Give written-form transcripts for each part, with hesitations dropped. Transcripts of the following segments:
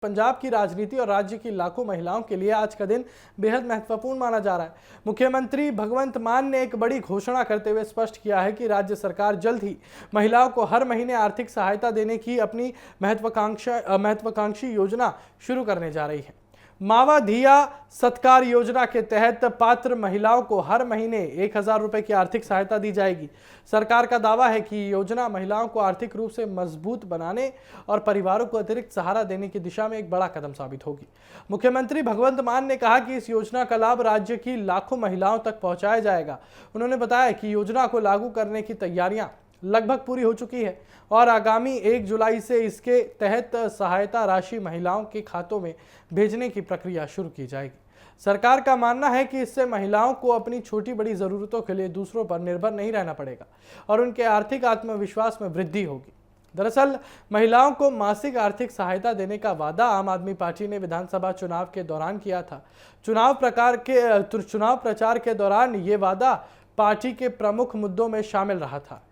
पंजाब की राजनीति और राज्य की लाखों महिलाओं के लिए आज का दिन बेहद महत्वपूर्ण माना जा रहा है। मुख्यमंत्री भगवंत मान ने एक बड़ी घोषणा करते हुए स्पष्ट किया है कि राज्य सरकार जल्द ही महिलाओं को हर महीने आर्थिक सहायता देने की अपनी महत्वाकांक्षी योजना शुरू करने जा रही है। मावा धिया सत्कार योजना के तहत पात्र महिलाओं को हर महीने 1000 रुपए की आर्थिक सहायता दी जाएगी। सरकार का दावा है कि ये योजना महिलाओं को आर्थिक रूप से मजबूत बनाने और परिवारों को अतिरिक्त सहारा देने की दिशा में एक बड़ा कदम साबित होगी। मुख्यमंत्री भगवंत मान ने कहा कि इस योजना का लाभ राज्य की लाखों महिलाओं तक पहुंचाया जाएगा। उन्होंने बताया कि योजना को लागू करने की तैयारियां लगभग पूरी हो चुकी है और आगामी 1 जुलाई से इसके तहत सहायता राशि महिलाओं के खातों में भेजने की प्रक्रिया शुरू की जाएगी। सरकार का मानना है कि इससे महिलाओं को अपनी छोटी बड़ी जरूरतों के लिए दूसरों पर निर्भर नहीं रहना पड़ेगा और उनके आर्थिक आत्मविश्वास में वृद्धि होगी। दरअसल महिलाओं को मासिक आर्थिक सहायता देने का वादा आम आदमी पार्टी ने विधानसभा चुनाव के दौरान किया था। चुनाव प्रचार के दौरान ये वादा पार्टी के प्रमुख मुद्दों में शामिल रहा था।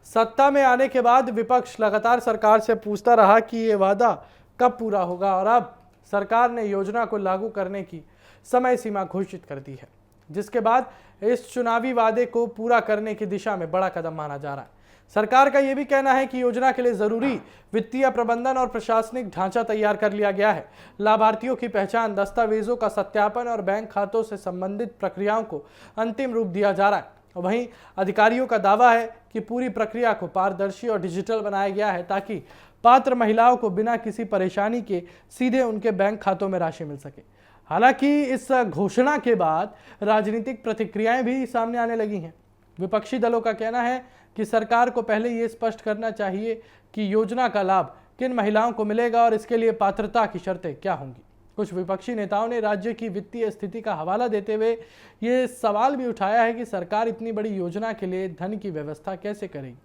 सत्ता में आने के बाद विपक्ष लगातार सरकार से पूछता रहा कि ये वादा कब पूरा होगा और अब सरकार ने योजना को लागू करने की समय सीमा घोषित कर दी है, जिसके बाद इस चुनावी वादे को पूरा करने की दिशा में बड़ा कदम माना जा रहा है। सरकार का यह भी कहना है कि योजना के लिए जरूरी वित्तीय प्रबंधन और प्रशासनिक ढांचा तैयार कर लिया गया है। लाभार्थियों की पहचान, दस्तावेजों का सत्यापन और बैंक खातों से संबंधित प्रक्रियाओं को अंतिम रूप दिया जा रहा है। वहीं अधिकारियों का दावा है कि पूरी प्रक्रिया को पारदर्शी और डिजिटल बनाया गया है ताकि पात्र महिलाओं को बिना किसी परेशानी के सीधे उनके बैंक खातों में राशि मिल सके। हालांकि इस घोषणा के बाद राजनीतिक प्रतिक्रियाएं भी सामने आने लगी हैं। विपक्षी दलों का कहना है कि सरकार को पहले ये स्पष्ट करना चाहिए कि योजना का लाभ किन महिलाओं को मिलेगा और इसके लिए पात्रता की शर्तें क्या होंगी। कुछ विपक्षी नेताओं ने राज्य की वित्तीय स्थिति का हवाला देते हुए ये सवाल भी उठाया है कि सरकार इतनी बड़ी योजना के लिए धन की व्यवस्था कैसे करेगी।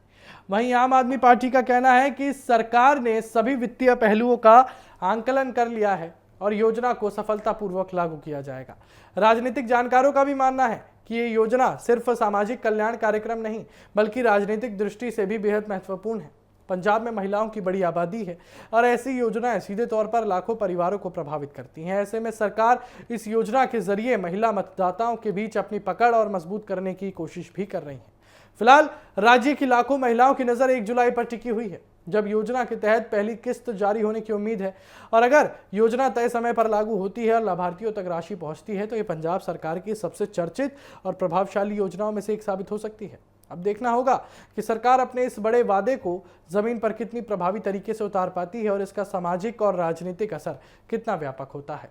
वहीं आम आदमी पार्टी का कहना है कि सरकार ने सभी वित्तीय पहलुओं का आंकलन कर लिया है और योजना को सफलतापूर्वक लागू किया जाएगा। राजनीतिक जानकारों का भी मानना है कि ये योजना सिर्फ सामाजिक कल्याण कार्यक्रम नहीं बल्कि राजनीतिक दृष्टि से भी बेहद महत्वपूर्ण है। पंजाब में महिलाओं की बड़ी आबादी है और ऐसी योजनाएं सीधे तौर पर लाखों परिवारों को प्रभावित करती हैं। ऐसे में सरकार इस योजना के जरिए महिला मतदाताओं के बीच अपनी पकड़ और मजबूत करने की कोशिश भी कर रही है। फिलहाल राज्य की लाखों महिलाओं की नजर 1 जुलाई पर टिकी हुई है, जब योजना के तहत पहली किस्त जारी होने की उम्मीद है। और अगर योजना तय समय पर लागू होती है और लाभार्थियों तक राशि पहुंचती है तो ये पंजाब सरकार की सबसे चर्चित और प्रभावशाली योजनाओं में से एक साबित हो सकती है। अब देखना होगा कि सरकार अपने इस बड़े वादे को जमीन पर कितनी प्रभावी तरीके से उतार पाती है और इसका सामाजिक और राजनीतिक असर कितना व्यापक होता है।